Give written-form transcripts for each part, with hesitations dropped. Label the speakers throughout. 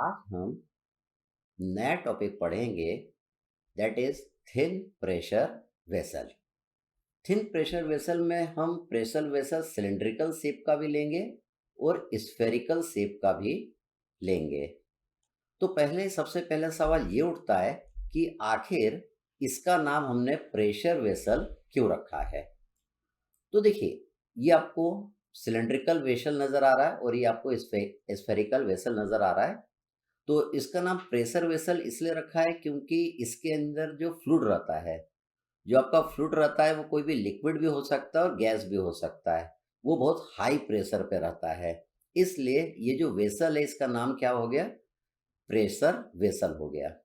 Speaker 1: आज हम नया टॉपिक पढ़ेंगे, that is thin pressure vessel. Thin pressure vessel में हम प्रेशर वेसल सिलेंड्रिकल शेप का भी लेंगे और स्फेरिकल शेप का भी लेंगे। तो सबसे पहला सवाल ये उठता है कि आखिर इसका नाम हमने प्रेशर वेसल क्यों रखा है। तो देखिए, ये आपको सिलेंड्रिकल वेसल नज़र आ रहा है और ये आपको स्फेरिकल वेसल नज़र आ रहा है। तो इसका नाम प्रेशर वेसल इसलिए रखा है क्योंकि इसके अंदर जो फ्लूइड रहता है, जो आपका फ्लूइड रहता है, वो कोई भी लिक्विड भी हो सकता है और गैस भी हो सकता है। वो बहुत हाई प्रेशर पे रहता है, इसलिए ये जो वेसल है इसका नाम क्या हो गया, प्रेशर वेसल हो गया।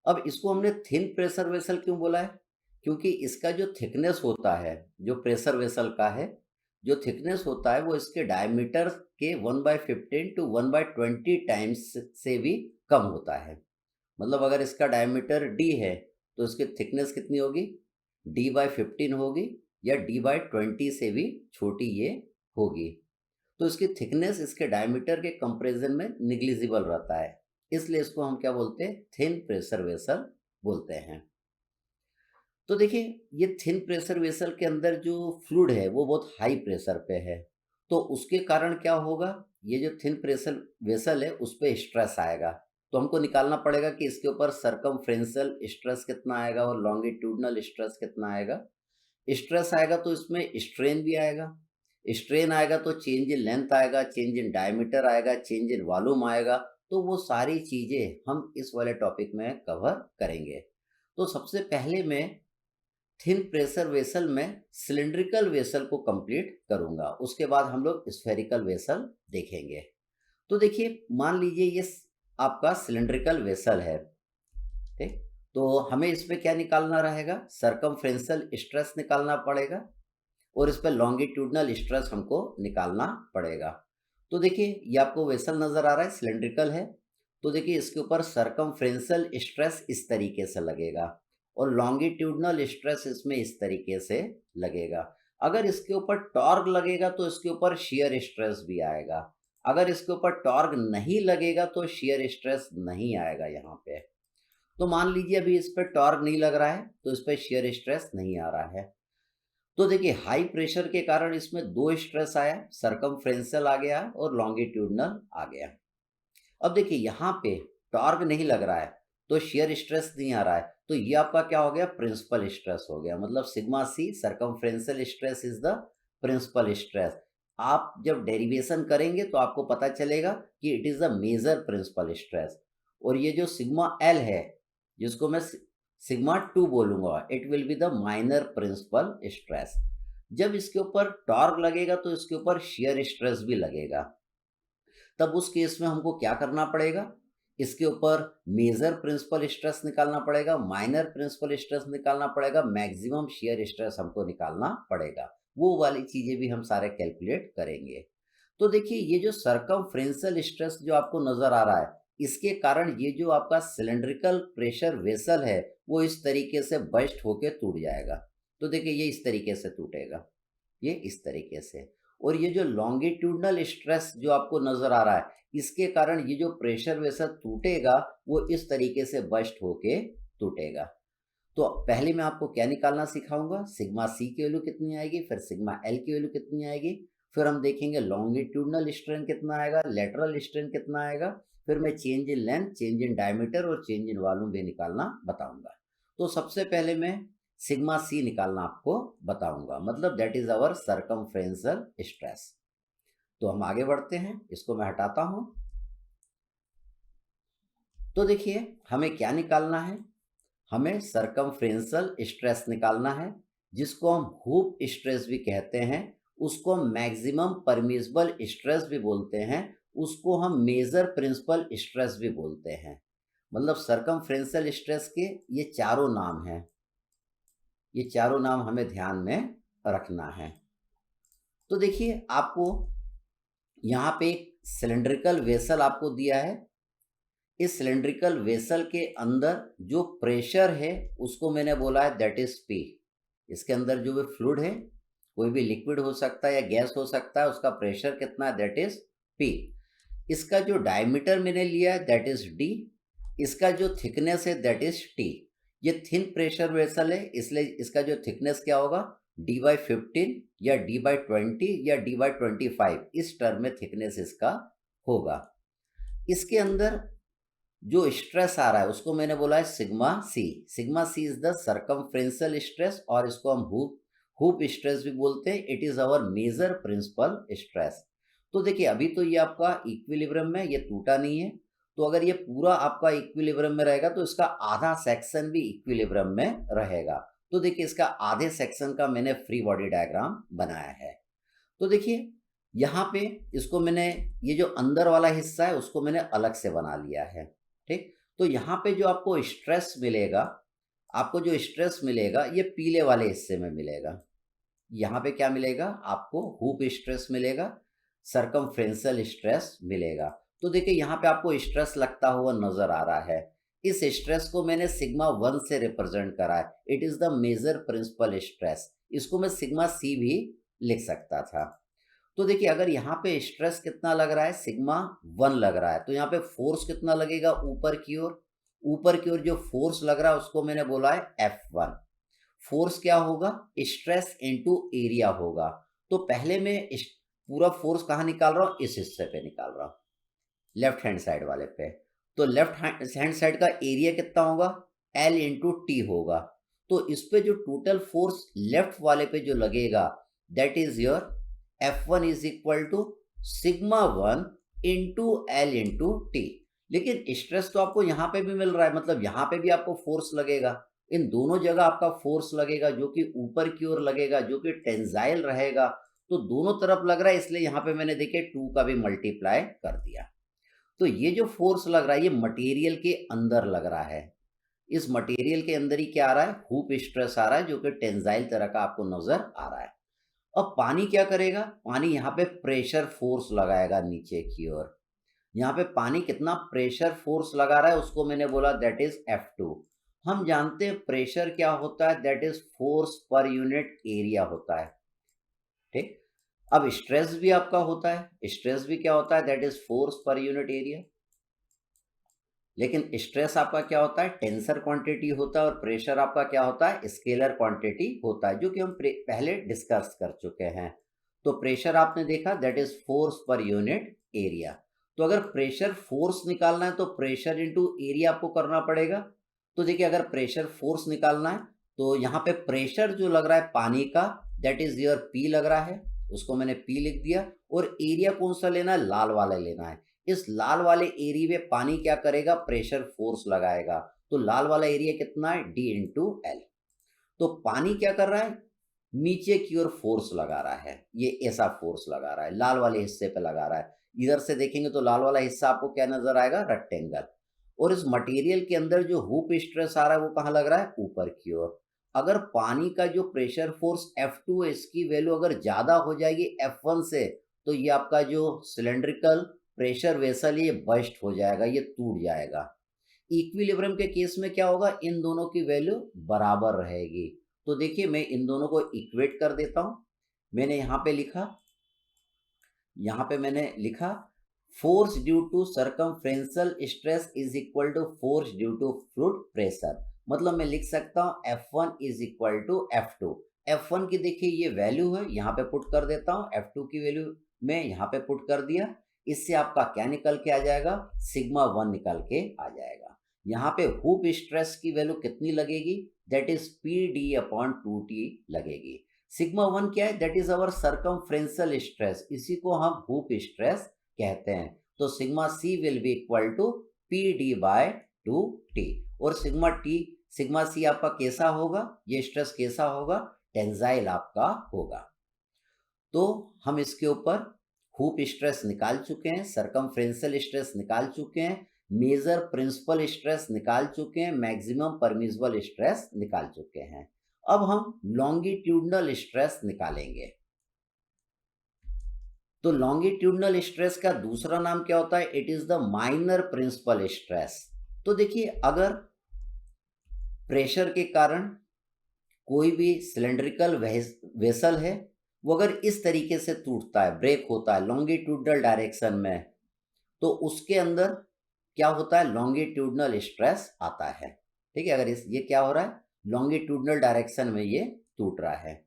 Speaker 1: अब इसको हमने थिन प्रेशर वेसल क्यों बोला है, क्योंकि इसका जो थिकनेस होता है, जो प्रेशर वेसल का है, जो थिकनेस होता है वो इसके डायमीटर के 1/15 टू 1/20 टाइम्स से भी कम होता है। मतलब अगर इसका डायमीटर d है तो इसकी थिकनेस कितनी होगी, d/15 होगी या d/20 से भी छोटी ये होगी। तो इसकी थिकनेस इसके डायमीटर के कंपैरिजन में निग्लिजिबल रहता है, इसलिए इसको हम क्या बोलते हैं, थिन प्रेशर वेसल बोलते हैं। तो देखिए, ये थिन प्रेशर वेसल के अंदर जो फ्लूइड है वो बहुत हाई प्रेशर पे है, तो उसके कारण क्या होगा, ये जो थिन प्रेशर वेसल है उस पर स्ट्रेस आएगा। तो हमको निकालना पड़ेगा कि इसके ऊपर सरकमफ्रेंशियल स्ट्रेस कितना आएगा और लॉन्गिट्यूडनल स्ट्रेस कितना आएगा। स्ट्रेस आएगा तो इसमें स्ट्रेन भी आएगा, स्ट्रेन आएगा तो चेंज इन लेंथ आएगा, चेंज इन डायमीटर आएगा, चेंज इन वॉल्यूम आएगा। तो वो सारी चीज़ें हम इस वाले टॉपिक में कवर करेंगे। तो सबसे पहले मैं थिन प्रेशर वेसल में सिलिंड्रिकल वेसल को कंप्लीट करूंगा, उसके बाद हम लोग स्फेरिकल वेसल देखेंगे। तो देखिए, मान लीजिए ये आपका सिलिंड्रिकल वेसल है, ठीक। तो हमें इस पे क्या निकालना रहेगा, सरकमफ्रेंशियल स्ट्रेस निकालना पड़ेगा और इस पे लॉन्गिट्यूडनल स्ट्रेस हमको निकालना पड़ेगा। तो देखिए, ये आपको वेसल नजर आ रहा है, सिलिंड्रिकल है। तो देखिए, इसके ऊपर सरकमफ्रेंशियल स्ट्रेस इस तरीके से लगेगा और लॉन्गिट्यूडनल स्ट्रेस इसमें इस तरीके से लगेगा। अगर इसके ऊपर टॉर्क लगेगा तो इसके ऊपर शियर स्ट्रेस भी आएगा। अगर इसके ऊपर टॉर्क नहीं लगेगा तो शियर स्ट्रेस नहीं आएगा यहाँ पे। तो मान लीजिए अभी इस पर टॉर्क नहीं लग रहा है तो इस पर शियर स्ट्रेस नहीं आ रहा है। तो देखिए, हाई प्रेशर के कारण इसमें दो स्ट्रेस आया, सरकमफ्रेंशियल आ गया और लॉन्गिट्यूडनल आ गया। अब देखिए, यहाँ पे टॉर्क नहीं लग रहा है तो शियर स्ट्रेस नहीं आ रहा है, तो ये आपका क्या हो गया, प्रिंसिपल स्ट्रेस हो गया। मतलब sigma C circumferential stress is the principal stress. आप जब डेरिवेशन करेंगे तो आपको पता चलेगा कि it is the major principal stress. और ये जो सिग्मा एल है, जिसको मैं सिग्मा 2 बोलूंगा, it will be the minor principal stress. जब इसके ऊपर टॉर्क लगेगा तो इसके ऊपर शियर स्ट्रेस भी लगेगा। तब उस केस में हमको क्या करना पड़ेगा, इसके ऊपर मेजर प्रिंसिपल स्ट्रेस निकालना पड़ेगा, माइनर प्रिंसिपल स्ट्रेस निकालना पड़ेगा, मैक्सिमम शियर स्ट्रेस हमको निकालना पड़ेगा। वो वाली चीजें भी हम सारे कैलकुलेट करेंगे। तो देखिए, ये जो सरकमफ्रेंशियल स्ट्रेस जो आपको नजर आ रहा है, इसके कारण ये जो आपका सिलेंड्रिकल प्रेशर वेसल है वो इस तरीके से बस्ट होके टूट जाएगा। तो देखिए, ये इस तरीके से टूटेगा, ये इस तरीके से। और ये जो लॉन्गिट्यूडनल स्ट्रेस जो आपको नजर आ रहा है, इसके कारण ये जो प्रेशर वेसल टूटेगा वो इस तरीके से बस्ट होके टूटेगा। तो पहले मैं आपको क्या निकालना सिखाऊंगा, सिग्मा सी की वैल्यू कितनी आएगी, फिर सिग्मा एल की वैल्यू कितनी आएगी, फिर हम देखेंगे लॉन्गिट्यूडनल स्ट्रेन कितना आएगा, लेटरल स्ट्रेन कितना आएगा, फिर मैं change in length, change in diameter और चेंज इन वॉल्यूम भी निकालना बताऊंगा। तो सबसे पहले मैं सिग्मा सी निकालना आपको बताऊंगा, मतलब that is our circumferential stress. तो हम आगे बढ़ते हैं, इसको मैं हटाता हूं। तो देखिए, हमें क्या निकालना है, हमें सरकमफ्रेंशियल स्ट्रेस निकालना है, जिसको हम हुप स्ट्रेस भी कहते हैं, उसको हम मैक्सिमम परमिसिबल स्ट्रेस भी बोलते हैं, उसको हम मेजर प्रिंसिपल स्ट्रेस भी बोलते हैं। मतलब सरकमफ्रेंशियल स्ट्रेस के ये चारों नाम हैं, ये चारों नाम हमें ध्यान में रखना है। तो देखिए, आपको यहाँ पे एक सिलेंड्रिकल वेसल आपको दिया है। इस सिलेंड्रिकल वेसल के अंदर जो प्रेशर है उसको मैंने बोला है दैट इज पी। इसके अंदर जो भी फ्लूइड है, कोई भी लिक्विड हो सकता है या गैस हो सकता है, उसका प्रेशर कितना है, दैट इज पी। इसका जो डायमीटर मैंने लिया है दैट इज डी, इसका जो थिकनेस है दैट इज टी। ये थिन प्रेशर वेसल है, इसलिए इसका जो थिकनेस क्या होगा, d/15 या d/20 या d/25, इस टर्म में थिकनेस इसका होगा। इसके अंदर जो स्ट्रेस आ रहा है उसको मैंने बोला है sigma C. Sigma C is the circumferential stress, और इसको हम हुप स्ट्रेस भी बोलते हैं। It is our major principal stress. तो देखिए अभी तो ये आपका इक्विलिब्रियम में, ये टूटा नहीं है, तो अगर ये पूरा आपका इक्विलिब्रियम में रहेगा तो इसका आधा सेक्शन भी इक्विलिब्रियम में रहेगा। तो देखिए इसका आधे सेक्शन का मैंने फ्री बॉडी डायग्राम बनाया है। तो देखिए यहाँ पे इसको मैंने, ये जो अंदर वाला हिस्सा है उसको मैंने अलग से बना लिया है, ठीक। तो यहाँ पे जो आपको स्ट्रेस मिलेगा, आपको जो स्ट्रेस मिलेगा ये पीले वाले हिस्से में मिलेगा। यहाँ पे क्या मिलेगा आपको, हुप स्ट्रेस मिलेगा, सर्कमफ्रेंशियल स्ट्रेस मिलेगा। तो देखिए यहाँ पे आपको स्ट्रेस लगता हुआ नजर आ रहा है। इस स्ट्रेस को मैंने सिग्मा 1 से रिप्रेजेंट करा है। It is the major principal stress. इसको मैं सिग्मा सी भी लिख सकता था। तो देखिए अगर यहाँ पे स्ट्रेस कितना लग रहा है, सिग्मा 1 लग रहा है, तो यहाँ पे फोर्स कितना लगेगा ऊपर की ओर। ऊपर की ओर जो फोर्स लग रहा है उसको मैंने बोला है F1। फोर्स क्या होगा, स्ट्रेस इनटू एरिया होगा। तो पहले मैं पूरा फोर्स कहाँ निकाल रहा हूँ, इस हिस्से पे निकाल रहा हूँ, लेफ्ट हैंड साइड वाले पे। तो लेफ्ट हैंड साइड का एरिया कितना होगा, L इंटू टी होगा। तो इस पे जो टोटल फोर्स लेफ्ट वाले पे जो लगेगा that is your F1 is equal to sigma 1 into L into T. लेकिन स्ट्रेस तो आपको यहाँ पे भी मिल रहा है, मतलब यहाँ पे भी आपको फोर्स लगेगा। इन दोनों जगह आपका फोर्स लगेगा, जो कि ऊपर की ओर लगेगा, जो कि टेंजाइल रहेगा। तो दोनों तरफ लग रहा है, इसलिए यहाँ पे मैंने देखिए 2 का भी मल्टीप्लाई कर दिया। तो ये जो फोर्स लग रहा है ये मटेरियल के अंदर लग रहा है। इस मटेरियल के अंदर ही क्या आ रहा है, हुप स्ट्रेस आ रहा है, जो कि टेंजाइल तरह का आपको नजर आ रहा है। अब पानी क्या करेगा, पानी यहाँ पे प्रेशर फोर्स लगाएगा नीचे की ओर। यहाँ पे पानी कितना प्रेशर फोर्स लगा रहा है उसको मैंने बोला दैट इज F2। हम जानते हैं प्रेशर क्या होता है, that is force per unit area होता है, ठीक। अब स्ट्रेस भी आपका होता है, स्ट्रेस भी क्या होता है, that is force per unit area. लेकिन स्ट्रेस आपका क्या होता है, टेंसर क्वांटिटी होता है, और प्रेशर आपका क्या होता है, स्केलर क्वांटिटी होता है, जो कि हम पहले डिस्कस कर चुके हैं। तो प्रेशर आपने देखा that is force per unit area. तो अगर प्रेशर फोर्स निकालना है तो प्रेशर इंटू एरिया आपको करना पड़ेगा। तो देखिए अगर प्रेशर फोर्स निकालना है तो यहाँ पे प्रेशर जो लग रहा है पानी का दैट इज योर P लग रहा है, उसको मैंने P लिख दिया। और एरिया कौन सा लेना है, लाल वाला लेना है। इस लाल वाले एरिया में पानी क्या करेगा, प्रेशर फोर्स लगाएगा। तो लाल वाला एरिया कितना है, D इंटू एल। तो पानी क्या कर रहा है, नीचे की ओर फोर्स लगा रहा है, ये ऐसा फोर्स लगा रहा है, लाल वाले हिस्से पे लगा रहा है। इधर से देखेंगे तो लाल वाला हिस्सा आपको क्या नजर आएगा, रेक्टेंगल। और इस मटेरियल के अंदर जो हुप स्ट्रेस आ रहा है वो कहाँ लग रहा है, ऊपर की ओर। अगर पानी का जो प्रेशर फोर्स F2 है, इसकी वैल्यू अगर ज्यादा हो जाएगी F1 से, तो ये आपका जो सिलेंड्रिकल प्रेशर वेसल ये बस्ट हो जाएगा, ये टूट जाएगा। इक्विलिब्रियम के केस में क्या होगा, इन दोनों की वैल्यू बराबर रहेगी। तो देखिए मैं इन दोनों को इक्वेट कर देता हूं। मैंने यहाँ पे लिखा, यहाँ पे मैंने लिखा force due to circumferential stress is equal to force due to fluid pressure. मतलब मैं लिख सकता हूँ F1 is equal to F2। F1 की देखिए ये वैल्यू है, यहाँ पे पुट कर देता हूँ। F2 की वैल्यू मैं यहाँ पे पुट कर दिया। इससे आपका क्या निकल के आ जाएगा, सिग्मा 1 निकल के आ जाएगा। यहाँ पे हुप स्ट्रेस की वैल्यू कितनी लगेगी, दैट इज PD/2T लगेगी। सिग्मा 1 क्या है, that is our circumferential stress, इसी को हम हुप स्ट्रेस कहते हैं। तो sigma C will be equal to PD/2T। और सिग्मा सी आपका कैसा होगा, ये स्ट्रेस कैसा होगा, टेंजाइल आपका होगा। तो हम इसके ऊपर हुप स्ट्रेस निकाल चुके हैं, सर्कमफ्रेंशियल स्ट्रेस निकाल चुके हैं, मेजर प्रिंसिपल स्ट्रेस निकाल चुके हैं, मैक्सिमम परमिसिबल स्ट्रेस निकाल चुके हैं। अब हम लॉन्गिट्यूडनल स्ट्रेस निकालेंगे। तो लॉन्गिट्यूडनल स्ट्रेस का दूसरा नाम क्या होता है, it is the minor principal stress. तो देखिए अगर प्रेशर के कारण कोई भी सिलेंड्रिकल वेसल है, वो अगर इस तरीके से टूटता है, ब्रेक होता है लॉन्गिट्यूडनल डायरेक्शन में, तो उसके अंदर क्या होता है, लॉन्गिट्यूडनल स्ट्रेस आता है। ठीक है, अगर ये क्या हो रहा है, लॉन्गिट्यूडनल डायरेक्शन में ये टूट रहा है।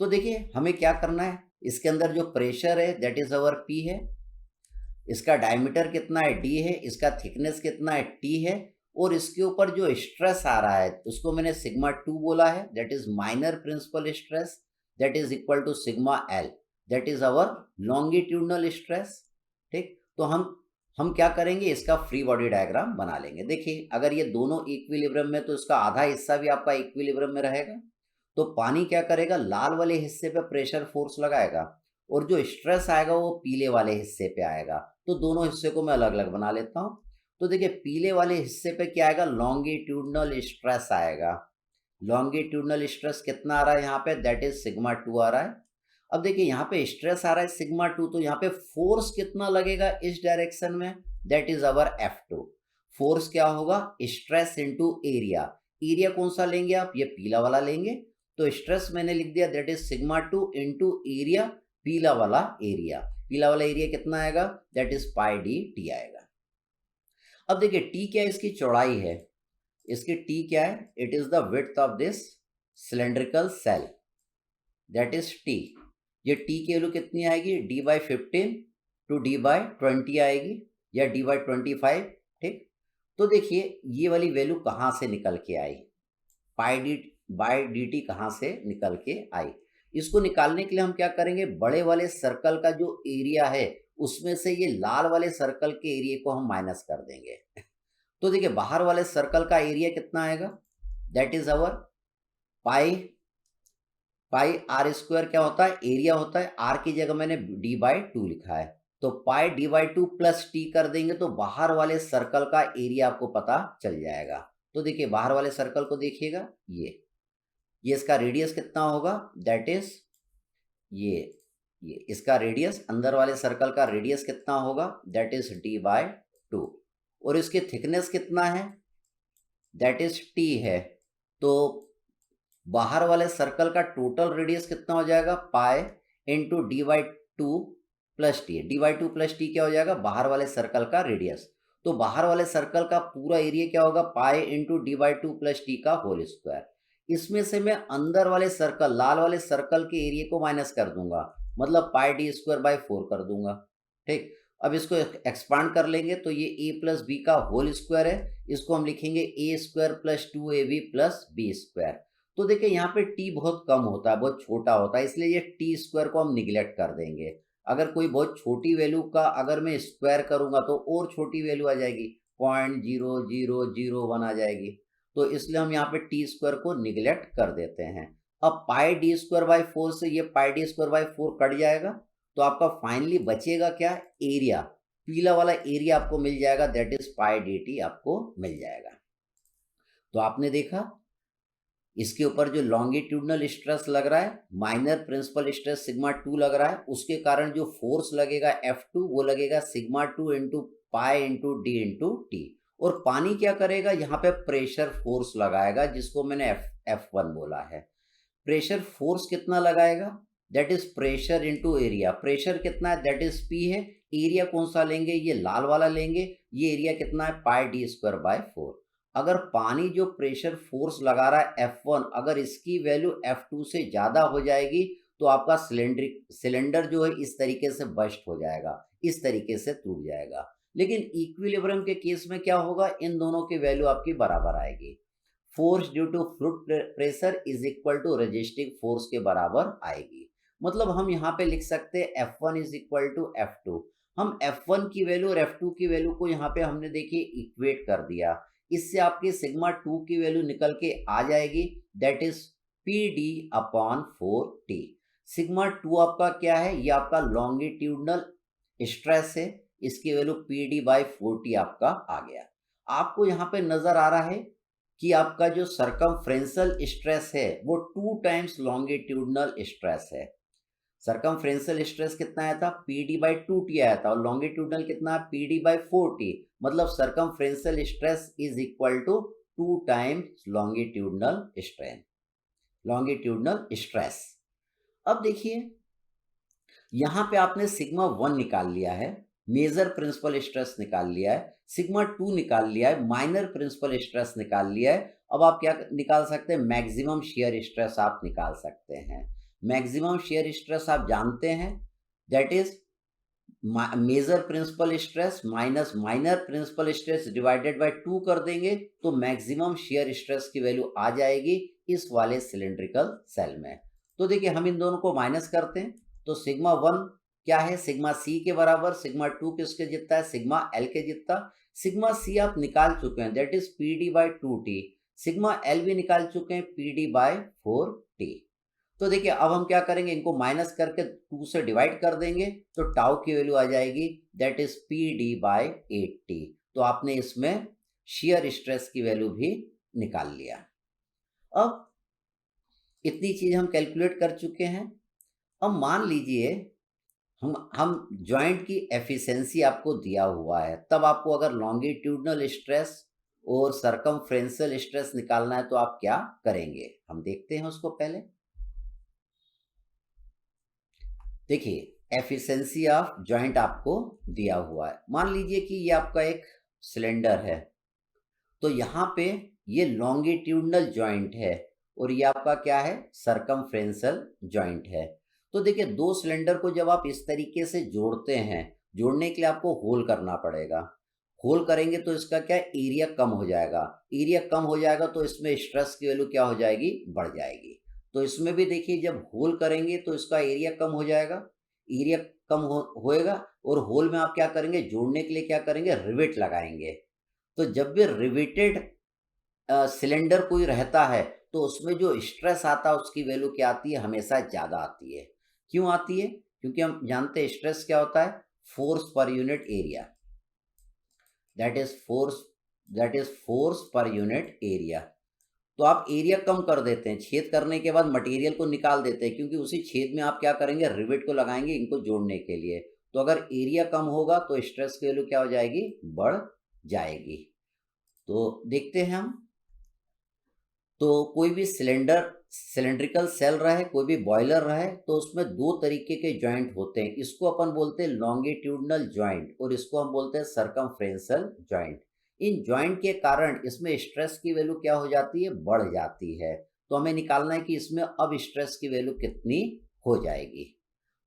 Speaker 1: तो देखिए हमें क्या करना है, इसके अंदर जो प्रेशर है दैट इज अवर पी है, इसका डायमीटर कितना है डी है, इसका थिकनेस कितना है टी है, और इसके ऊपर जो स्ट्रेस आ रहा है उसको मैंने सिग्मा 2 बोला है, that is minor principal stress, that is equal to sigma L, that is our longitudinal stress. ठीक, तो हम क्या करेंगे, इसका फ्री बॉडी डायग्राम बना लेंगे। देखिए अगर ये दोनों इक्विलिब्रियम में तो इसका आधा हिस्सा भी आपका इक्विलिब्रियम में रहेगा, तो पानी क्या करेगा, लाल वाले हिस्से पे प्रेशर फोर्स लगाएगा, और जो स्ट्रेस आएगा वो पीले वाले हिस्से पे आएगा। तो दोनों हिस्से को मैं अलग अलग बना लेता हूँ। तो देखिए पीले वाले हिस्से पे क्या आएगा, लॉन्गिट्यूडनल स्ट्रेस आएगा। लॉन्गिट्यूडनल स्ट्रेस कितना आ रहा है यहाँ पे, दैट इज सिग्मा 2 आ रहा है। अब देखिए यहाँ पे स्ट्रेस आ रहा है सिग्मा 2, तो यहाँ पे फोर्स कितना लगेगा इस डायरेक्शन में, that is our F2। Force क्या होगा, स्ट्रेस इंटू एरिया। एरिया कौन सा लेंगे आप, ये पीला वाला लेंगे, तो स्ट्रेस मैंने लिख दिया that is sigma 2 into area, पीला वाला एरिया। पीला वाला एरिया कितना आएगा, that is pi D T आएगा। अब देखिए टी क्या है, इसकी चौड़ाई है, इसकी टी क्या है, it is the width of this cylindrical shell, that is T. ये टी की वैल्यू कितनी आएगी, D by 15 to D by 20 आएगी, या डी बाई 25। ठीक, तो देखिए ये वाली वैल्यू कहाँ से निकल के आई, पाई डी बाई डी टी कहाँ से निकल के आई। इसको निकालने के लिए हम क्या करेंगे, बड़े वाले सर्कल का जो एरिया है उसमें से ये लाल वाले सर्कल के एरिया को हम माइनस कर देंगे। तो देखिए बाहर वाले सर्कल का एरिया कितना आएगा, that is our pi r square क्या होता है, एरिया होता है, आर की जगह मैंने डी बाई 2 लिखा है, तो पाई डी बाई 2 प्लस टी कर देंगे तो बाहर वाले सर्कल का एरिया आपको पता चल जाएगा। तो देखिए बाहर वाले सर्कल को देखिएगा, ये इसका रेडियस कितना होगा, दैट इज ये इसका रेडियस, अंदर वाले सर्कल का रेडियस कितना होगा, दैट इज डी बाई 2, और इसकी थिकनेस कितना है, दैट इज टी है। तो बाहर वाले सर्कल का टोटल रेडियस कितना हो जाएगा, pi into D by 2 plus T. D by 2 plus T क्या हो जाएगा, बाहर वाले सर्कल का रेडियस। तो बाहर वाले सर्कल का पूरा एरिया क्या होगा, pi into D by 2 plus T का होल स्क्वायर। इसमें से मैं अंदर वाले सर्कल, लाल वाले सर्कल के एरिया को माइनस कर दूंगा, मतलब पाई डी स्क्वायर बाई 4 कर दूंगा। ठीक, अब इसको एक्सपांड कर लेंगे तो ये a प्लस बी का होल स्क्वायर है, इसको हम लिखेंगे A square plus 2ab plus B square. तो देखिए यहाँ पे t बहुत कम होता है, बहुत छोटा होता है, इसलिए ये टी स्क्वायर को हम निगलेक्ट कर देंगे। अगर कोई बहुत छोटी वैल्यू का अगर मैं स्क्वायर करूंगा तो और छोटी वैल्यू आ जाएगी, 0.0001 आ जाएगी, तो इसलिए हम यहाँ पे टी स्क्वायर को निगलेक्ट कर देते हैं। अब पाई डी स्क्वायर बाई 4 से ये पाई डी स्क्वायर बाई 4 कट जाएगा, तो आपका फाइनली बचेगा क्या, एरिया, पीला वाला एरिया आपको मिल जाएगा, that is pi D T आपको मिल जाएगा। तो आपने देखा इसके ऊपर जो लॉन्गिट्यूडनल स्ट्रेस लग रहा है, माइनर प्रिंसिपल स्ट्रेस सिग्मा 2 लग रहा है, उसके कारण जो फोर्स लगेगा F2 वो लगेगा sigma 2 into pi into D into T. और पानी क्या करेगा, यहाँ पे प्रेशर फोर्स लगाएगा, जिसको मैंने F1 बोला है। प्रेशर फोर्स कितना लगाएगा, that is pressure into area. Pressure कितना है, दैट इज P है, एरिया कौन सा लेंगे, ये लाल वाला लेंगे, ये एरिया कितना है, पाई डी स्क्वायर बाय 4। अगर पानी जो प्रेशर फोर्स लगा रहा है F1, अगर इसकी वैल्यू F2 से ज़्यादा हो जाएगी तो आपका सिलेंडर जो है इस तरीके से बस्ट हो जाएगा, इस तरीके से टूट जाएगा। लेकिन इक्विलिब्रियम के केस में क्या होगा, इन दोनों की वैल्यू आपकी बराबर आएगी। Force due to fluid pressure is equal to resisting force के बराबर आएगी। मतलब हम यहाँ पे लिख सकते हैं F1 is equal to F2। हम F1 की वैल्यू और F2 की वैल्यू को यहाँ पे हमने देखिए इक्वेट कर दिया, इससे आपकी सिग्मा 2 की वैल्यू निकल के आ जाएगी, that is PD upon 4T। Sigma 2 आपका क्या है, ये आपका लॉन्गिट्यूडनल स्ट्रेस है, इसकी वैल्यू PD बाई 4T आपका आ गया। आपको यहाँ पे नजर आ रहा है कि आपका जो सरकमफ्रेंशियल स्ट्रेस है वो 2 टाइम्स लॉन्गिट्यूडनल स्ट्रेस है। सरकमफ्रेंशियल स्ट्रेस कितना आया था, PD बाई 2T आया था, और लॉन्गिट्यूडनल कितना, PD बाई 4T। मतलब circumferential stress is equal to 2 times longitudinal stress. अब देखिए यहाँ पे आपने सिग्मा 1 निकाल लिया है, मेजर प्रिंसिपल स्ट्रेस निकाल लिया है, सिग्मा 2 निकाल लिया है, माइनर प्रिंसिपल स्ट्रेस निकाल लिया है। अब आप क्या निकाल सकते हैं? मैक्सिमम शियर स्ट्रेस आप निकाल सकते हैं। मैक्सिमम शियर स्ट्रेस आप जानते हैं, that is major principal stress minus minor principal stress divided by 2 कर देंगे तो मैक्सिमम शियर स्ट्रेस की वैल्यू आ जाएगी इस वाले सिलेंड्रिकल सेल में। तो देखिए हम इन दोनों को माइनस करते हैं तो सिग्मा 1 क्या है? सिग्मा सी के बराबर, सिग्मा 2 किसके जितना है? सिग्मा एल के जितना। सिग्मा सी आप निकाल चुके हैं, that is P D by 2t। Sigma L भी निकाल चुके हैं, पी डी बाई 4t। तो देखिए अब हम क्या करेंगे, इनको माइनस करके 2 से डिवाइड कर देंगे तो टाउ की वैल्यू आ जाएगी, that is P D by 8t। तो आपने इसमें शियर स्ट्रेस की वैल्यू भी निकाल लिया। अब इतनी चीज हम कैलकुलेट कर चुके हैं। अब मान लीजिए हम जॉइंट की एफिशिएंसी आपको दिया हुआ है, तब आपको अगर लॉन्गिट्यूडनल स्ट्रेस और सरकमफ्रेंशियल स्ट्रेस निकालना है तो आप क्या करेंगे, हम देखते हैं उसको। पहले देखिए एफिशिएंसी ऑफ जॉइंट आपको दिया हुआ है। मान लीजिए कि ये आपका एक सिलेंडर है, तो यहाँ पे ये लॉन्गिट्यूडनल जॉइंट है और ये आपका क्या है? सरकमफ्रेंशियल जॉइंट है। तो देखिए दो सिलेंडर को जब आप इस तरीके से जोड़ते हैं, जोड़ने के लिए आपको होल करना पड़ेगा। होल करेंगे तो इसका क्या एरिया कम हो जाएगा। एरिया कम हो जाएगा तो इसमें स्ट्रेस की वैल्यू क्या हो जाएगी? बढ़ जाएगी। तो इसमें भी देखिए जब होल करेंगे तो इसका एरिया कम हो जाएगा, एरिया कम होएगा और होल में आप क्या करेंगे? जोड़ने के लिए क्या करेंगे? रिवेट लगाएंगे। तो जब भी रिवेटेड सिलेंडर कोई रहता है तो उसमें जो स्ट्रेस आता है उसकी वैल्यू क्या आती है? हमेशा ज़्यादा आती है। क्यों आती है? क्योंकि हम जानते हैं स्ट्रेस क्या होता है? Force per unit area, that is force per unit area. तो आप एरिया कम कर देते हैं, छेद करने के बाद मटेरियल को निकाल देते हैं, क्योंकि उसी छेद में आप क्या करेंगे? रिवेट को लगाएंगे इनको जोड़ने के लिए। तो अगर एरिया कम होगा तो स्ट्रेस की वैल्यू क्या हो जाएगी? बढ़ जाएगी। तो देखते हैं हम, तो कोई भी सिलेंड्रिकल सेल रहे, कोई भी बॉयलर रहे, तो उसमें दो तरीके के जॉइंट होते हैं। इसको अपन बोलते हैं लॉन्गिट्यूडनल जॉइंट और इसको हम बोलते हैं सरकमफ्रेंशियल जॉइंट। इन जॉइंट के कारण इसमें स्ट्रेस की वैल्यू क्या हो जाती है? बढ़ जाती है। तो हमें निकालना है कि इसमें अब स्ट्रेस की वैल्यू कितनी हो जाएगी।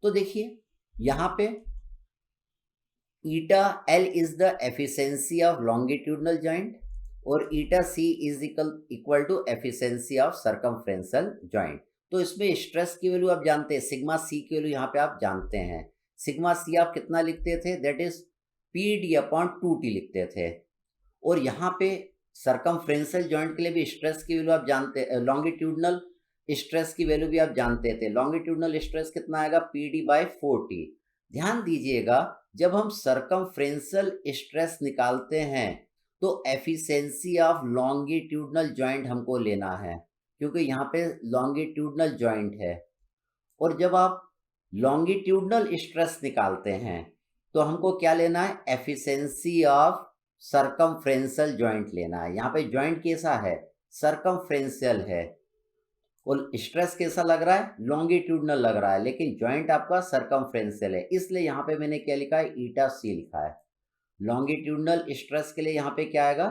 Speaker 1: तो देखिए यहाँ पे eta L is the efficiency of longitudinal joint और eta C is equal to efficiency of circumferential joint. तो इसमें स्ट्रेस की वैल्यू आप जानते हैं, सिग्मा सी की वैल्यू यहाँ पे आप जानते हैं। सिग्मा सी आप कितना लिखते थे? That is P D upon 2t लिखते थे। और यहाँ पे सरकमफ्रेंशियल जॉइंट के लिए भी स्ट्रेस की वैल्यू आप जानते, लॉन्गिट्यूडनल स्ट्रेस की वैल्यू भी आप जानते थे। लॉन्गिट्यूडनल स्ट्रेस कितना आएगा? P D by 4t। ध्यान दीजिएगा जब हम सरकमफ्रेंशियल स्ट्रेस निकालते हैं तो एफिशिएंसी ऑफ लॉन्गिट्यूडनल जॉइंट हमको लेना है, क्योंकि यहाँ पे लॉन्गिट्यूडनल जॉइंट है। और जब आप लॉन्गिट्यूडनल स्ट्रेस निकालते हैं तो हमको क्या लेना है? एफिशिएंसी ऑफ सरकमफ्रेंशियल जॉइंट लेना है। यहाँ पे जॉइंट कैसा है? सरकमफ्रेंशियल है और स्ट्रेस कैसा लग रहा है? लॉन्गिट्यूडनल लग रहा है, लेकिन जॉइंट आपका सरकमफ्रेंशियल है, इसलिए यहाँ पे मैंने क्या लिखा है? ईटा सी लिखा है। लॉन्गिट्यूडनल स्ट्रेस के लिए यहाँ पे क्या आएगा?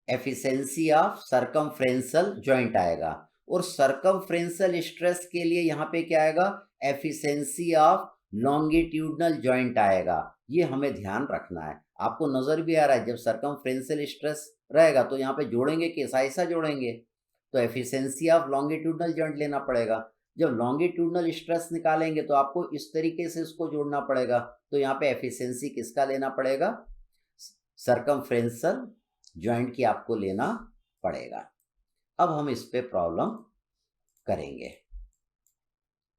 Speaker 1: एफिशिएंसी ऑफ सरकमफ्रेंशियल जॉइंट आएगा। और सरकमफ्रेंशियल स्ट्रेस के लिए यहाँ पे क्या आएगा? एफिशिएंसी ऑफ लॉन्गिट्यूडनल जॉइंट आएगा। ये हमें ध्यान रखना है। आपको नजर भी आ रहा है जब सरकमफ्रेंशियल स्ट्रेस रहेगा तो यहाँ पे जोड़ेंगे कि ऐसा जोड़ेंगे, तो एफिशिएंसी ऑफ लॉन्गिट्यूडनल जॉइंट लेना पड़ेगा। जब लॉन्गिट्यूडनल स्ट्रेस निकालेंगे तो आपको इस तरीके से इसको जोड़ना पड़ेगा। तो यहाँ पे एफिशिएंसी किसका लेना पड़ेगा? सरकमफ्रेंशियल जॉइंट की आपको लेना पड़ेगा। अब हम इस पे प्रॉब्लम करेंगे।